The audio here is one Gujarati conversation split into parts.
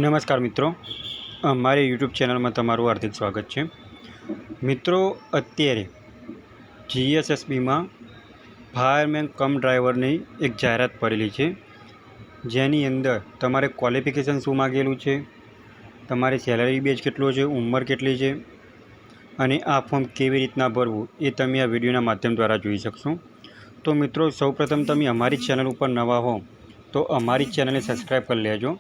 નમસ્કાર મિત્રો, મારી યુટ્યુબ ચેનલમાં તમારું હાર્દિક સ્વાગત છે. મિત્રો, અત્યારે જીએસએસબીમાં ફાયરમેન કમ ડ્રાઈવરની એક જાહેરાત પડેલી છે, જેની અંદર તમારે ક્વોલિફિકેશન શું માગેલું છે, તમારે સેલરી બેઝ કેટલો છે, ઉંમર કેટલી છે અને આ ફોર્મ કેવી રીતના ભરવું એ તમે આ વિડીયોના માધ્યમ દ્વારા જોઈ શકશો. તો મિત્રો, સૌપ્રથમ તમે અમારી ચેનલ ઉપર નવા હો તો અમારી ચેનલને સબસ્ક્રાઈબ કરી લેજો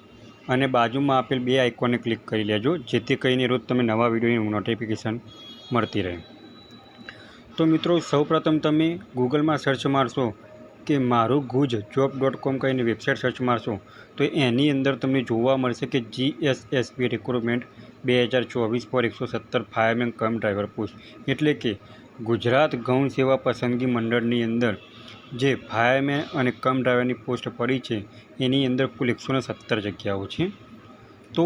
અને બાજુમાં આપેલ બે આઇકોનને ક્લિક કરી લેજો, જેથી કરીને રોજ તમે નવા વિડીયોની નોટિફિકેશન મળતી રહે. તો મિત્રો, સૌપ્રથમ તમે ગૂગલમાં સર્ચ મારશો કે મારું ગુજ job.com કહીને વેબસાઇટ સર્ચ મારશો તો એની અંદર તમને જોવા મળશે કે જીએસએસબી રિક્રુટમેન્ટ 2024 ફોર 117 ફાયરમેન કમ ડ્રાઈવર પોસ્ટ, એટલે કે ગુજરાત ગૌણ સેવા પસંદગી મંડળની અંદર જે ફાયરમેન અને કમ ડ્રાઈવરની પોસ્ટ પડી છે એની અંદર કુલ 117 જગ્યાઓ છે. તો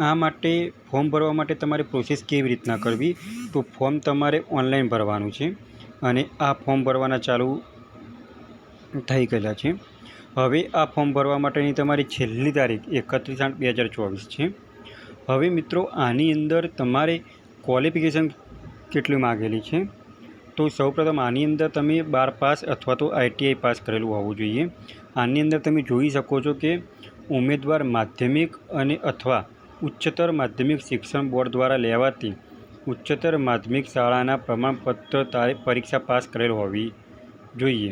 આ માટે ફોર્મ ભરવા માટે તમારે પ્રોસેસ કેવી રીતના કરવી, તો ફોર્મ તમારે ઓનલાઈન ભરવાનું છે અને આ ફોર્મ ભરવાના ચાલુ થઈ ગયેલા છે. હવે આ ફોર્મ ભરવા માટેની તમારી છેલ્લી તારીખ 31/8/2024 છે. હવે મિત્રો, આની અંદર તમારે ક્વોલિફિકેશન કેટલી માગેલી છે, તો સૌપ્રથમ આની અંદર તમે 12 પાસ અથવા તો ITI પાસ કરેલું હોવું જોઈએ. આની અંદર તમે જોઈ શકો છો કે ઉમેદવાર માધ્યમિક અને અથવા ઉચ્ચતર માધ્યમિક શિક્ષણ બોર્ડ દ્વારા લેવાતી ઉચ્ચતર માધ્યમિક શાળાના પ્રમાણપત્ર પરીક્ષા પાસ કરેલ હોવી જોઈએ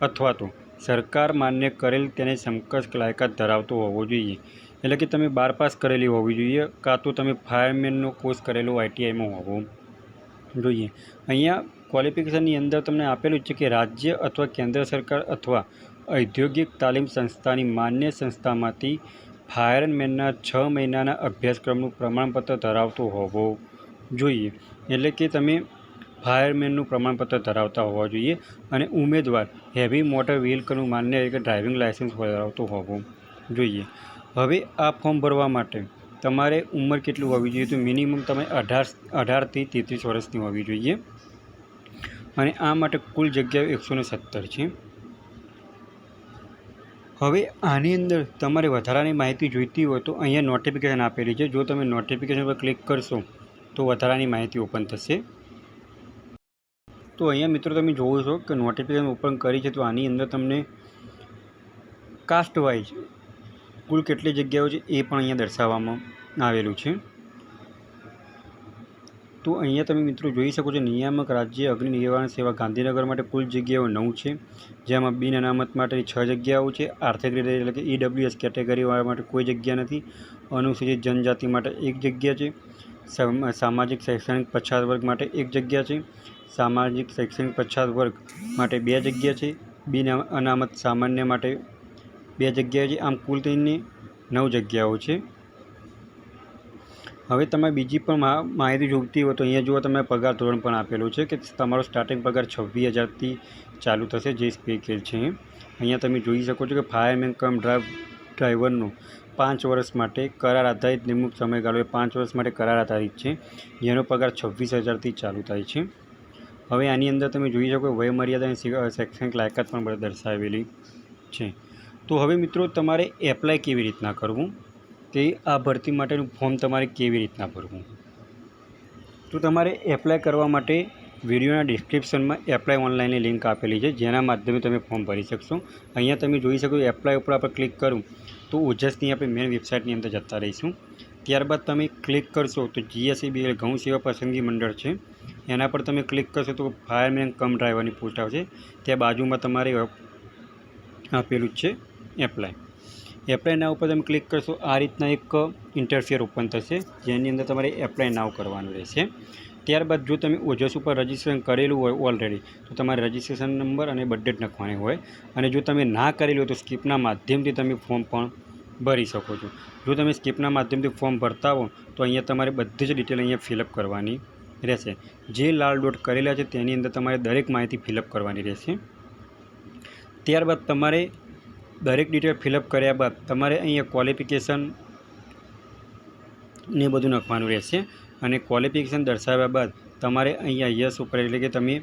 અથવા તો સરકાર માન્ય કરેલ તેને સમકક્ષ લાયકાત ધરાવતો હોવો જોઈએ. એટલે કે તમે 12 પાસ કરેલી હોવી જોઈએ કાં તો તમે ફાયરમેનનો કોર્સ કરેલો ITIમાં હોવો જોઈએ. અહીંયા ક્વોલિફિકેશનની અંદર તમને આપેલું છે કે રાજ્ય અથવા કેન્દ્ર સરકાર અથવા ઔદ્યોગિક તાલીમ સંસ્થાની માન્ય સંસ્થામાંથી ફાયરમેનના 6 મહિનાના અભ્યાસક્રમનું પ્રમાણપત્ર ધરાવતો હોવો જોઈએ. એટલે કે તમે ફાયરમેનનું પ્રમાણપત્ર ધરાવતા હોવા જોઈએ અને ઉમેદવાર હેવી મોટર વ્હીકલનું માન્ય એટલે ડ્રાઇવિંગ લાયસન્સ ધરાવતો હોવો જોઈએ. હવે આ ફોર્મ ભરવા માટે તમારે ઉંમર કેટલી હોવી જોઈએ, તો મિનિમમ તમે 18 થી 33 વર્ષની હોવી જોઈએ અને આ માટે કુલ જગ્યાઓ 117 છે. હવે આની અંદર તમારે વધારાની માહિતી જોઈતી હોય તો અહીંયા નોટિફિકેશન આપેલી છે. જો તમે નોટિફિકેશન પર ક્લિક કરશો તો વધારાની માહિતી ઓપન થશે. તો અહીંયા મિત્રો તમે જોવો છો કે નોટિફિકેશન ઓપન કરી છે, તો આની અંદર તમને કાસ્ટ વાઇઝ કુલ કેટલી જગ્યાઓ છે એ પણ અહીંયા દર્શાવવામાં આવેલું છે. તો અહીંયા તમે મિત્રો જોઈ શકો છો નિયામક રાજ્ય અગ્નિ નિવારણ સેવા ગાંધીનગર માટે કુલ જગ્યાઓ 9 છે, જેમાં બિન અનામત માટેની 6 જગ્યાઓ છે. આર્થિક રીતે એટલે કે EWS કેટેગરીવાળા માટે કોઈ જગ્યા નથી. અનુસૂચિત જનજાતિ માટે 1 જગ્યા છે. સામાજિક શૈક્ષણિક પછાત વર્ગ માટે 1 જગ્યા છે. સામાજિક શૈક્ષણિક પછાત વર્ગ માટે 2 જગ્યા છે. બિન અનામત સામાન્ય માટે 2 જગ્યા છે. આમ કુલ થઈને 9 જગ્યાઓ છે. હવે તમારે બીજી પણ માહિતી જોઈતી હોય તો અહીંયા જુઓ તમે પગાર ધોરણ પણ આપેલું છે કે તમારો સ્ટાર્ટિંગ પગાર 26,000થી ચાલુ થશે, જે સ્પેકેજ છે. અહીંયા તમે જોઈ શકો છો કે ફાયરમેન કમ ડ્રાઈવરનો 5 વર્ષ માટે કરાર આધારિત નિમણૂક સમયગાળો 5 વર્ષ માટે કરાર આધારિત છે, જેનો પગાર 26,000થી ચાલુ થાય છે. હવે આની અંદર તમે જોઈ શકો વયમર્યાદા અને શૈક્ષણિક લાયકાત પણ દર્શાવેલી છે. તો હવે મિત્રો, તમારે એપ્લાય કેવી રીતના કરવું, કે આ ભરતી માટેનું ફોર્મ તમારે કેવી રીતના ભરવું, તો તમારે એપ્લાય કરવા માટે વિડીયોના ડિસ્ક્રિપ્શનમાં એપ્લાય ઓનલાઈનની લિંક આપેલી છે, જેના માધ્યમે તમે ફોર્મ ભરી શકશો. અહીંયા તમે જોઈ શકો એપ્લાય ઉપર આપણે ક્લિક કરું તો ઓજસની આપણે મેન વેબસાઇટની અંદર જતા રહીશું. ત્યારબાદ તમે ક્લિક કરશો તો જીએસએસબી એટલે ગૌણ સેવા પસંદગી મંડળ છે, એના પર તમે ક્લિક કરશો તો ફાયરમેન કમ ડ્રાઈવરની પોસ્ટ આવશે. ત્યાં બાજુમાં તમારે આપેલું જ છે એપ્લાય. એપ્લાય નાવ ઉપર તમે ક્લિક કરશો, આ રીતના એક ઇન્ટરફેર ઓપન થશે, જેની અંદર તમારે એપ્લાય નાવ કરવાનું રહેશે. ત્યારબાદ જો તમે ઓજસ ઉપર રજિસ્ટ્રેશન કરેલું હોય ઓલરેડી તો તમારે રજિસ્ટ્રેશન નંબર અને બર્થડેટ નાખવાની હોય, અને જો તમે ના કરેલું હોય તો સ્કીપના માધ્યમથી તમે ફોર્મ પણ ભરી શકો છો. જો તમે સ્કીપના માધ્યમથી ફોર્મ ભરતા હો તો અહીંયા તમારે બધી જ ડિટેલ અહીંયા ફિલઅપ કરવાની રહેશે. જે લાલ ડોટ કરેલા છે તેની અંદર તમારે દરેક માહિતી ફિલઅપ કરવાની રહેશે. ત્યારબાદ તમારે દરેક ડિટેલ ફિલઅપ કર્યા બાદ તમારે અહીંયા ક્વોલિફિકેશન ને બધું નાખવાનું રહેશે, અને ક્વોલિફિકેશન દર્શાવ્યા બાદ તમારે અહીંયા યસ ઉપર એટલે કે તમે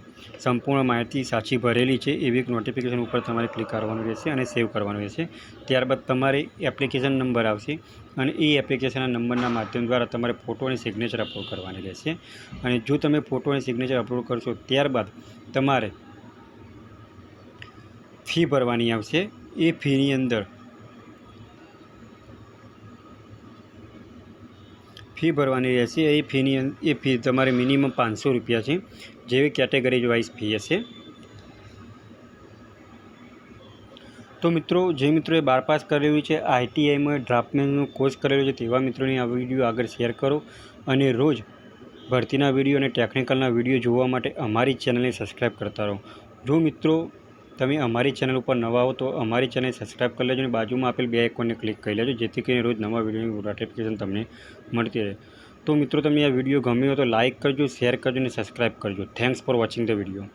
સંપૂર્ણ માહિતી સાચી ભરેલી છે એવી એક નોટિફિકેશન ઉપર તમારે ક્લિક કરવાનું રહેશે અને સેવ કરવાનું રહેશે. ત્યારબાદ તમારે એપ્લિકેશન નંબર આવશે અને એ એપ્લિકેશનના નંબરના માધ્યમ દ્વારા તમારે ફોટો અને સિગ્નેચર અપલોડ કરવાની રહેશે. અને જો તમે ફોટો અને સિગ્નેચર અપલોડ કરશો ત્યારબાદ તમારે ફી ભરવાની આવશે. એ ફીની અંદર ફી ભરવાની રહેશે. એ ફી તમારે મિનિમમ 500 રૂપિયા છે, જેવી કેટેગરી વાઇઝ ફી હશે. તો મિત્રો, જે મિત્રોએ 12 પાસ કરેલું છે, ITIમાં ડ્રાફ્ટમેનનો કોર્સ કરેલો છે તેવા મિત્રોને આ વિડીયો આગળ શેર કરો અને રોજ ભરતીના વિડીયો અને ટેકનિકલના વિડીયો જોવા માટે અમારી ચેનલને સબસ્ક્રાઈબ કરતા રહો. જો મિત્રો તમે અમારી ચેનલ ઉપર નવા હો તો અમારી ચેનલ સબસ્ક્રાઈબ કરી લેજો અને બાજુમાં આપેલ બે આઇકોનને ક્લિક કરી લેજો, જેથી કરીને રોજ નવા વિડીયોની નોટિફિકેશન તમને મળતી રહે. તો મિત્રો, તમને આ વિડીયો ગમ્યો હોય તો લાઇક કરજો, શેર કરજો અને સબસ્ક્રાઈબ કરજો. Thanks for watching the video.